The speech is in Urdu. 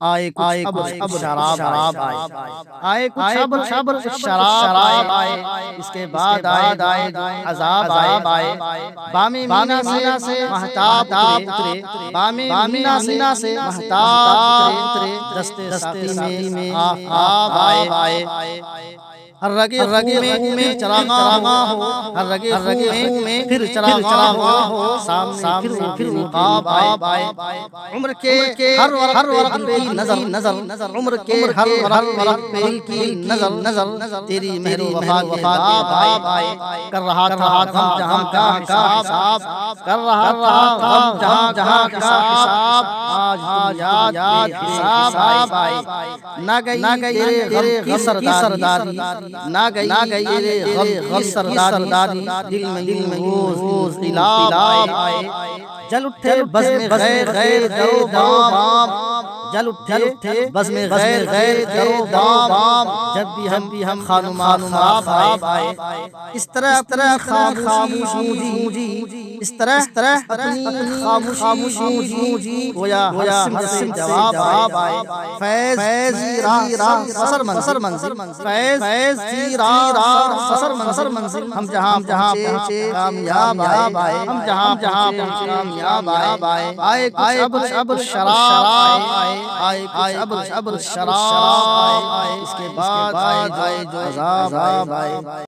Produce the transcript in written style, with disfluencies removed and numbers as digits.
آئے کچھ اب شراب آئے، آئے کچھ اب شراب آئے، اس کے بعد آئے عذاب آئے، بامی مینا سے مہتاب اترے، بامی مینا سے مہتاب اترے، دستے ساقی میں آفتاب آئے، ہر رگے میں چراغاں ہو، ہر رگے میں پھر چراغاں ہو، سامنے پھر نقاب آئے، عمر کے ہر ورق پہ نظر، عمر کے ہر ورق پہ کی نظر، تیری مہر و وفا کے باب آئے، کر رہا تھا غم جہاں کا حساب، کر رہا تھا غم جہاں کا حساب، آج یاد حساب آئے، نہ گئی تیرے غم کی سرداری، نہ گئی تیرے غم کی سرداری، دل میں روز انقلاب آئے، جل اٹھے بزم غیر در و بام، جل اٹھے بزم غیر در و بام، جب بھی ہم خانمان خراب آئے، اس طرح خاموشی اس طرح اپنی خاموشی گویا ہر سمت جواب آئے، فیض راہ سسر منزل، فیض کی راہ سسر منزل، ہم جہاں پہنچے کامیاب آئے، ہم جہاں پہنچے کامیاب آئے، آئے کچھ اب شراب آئے، اب شراب آئے، اس کے بعد آئے جو عذاب آئے۔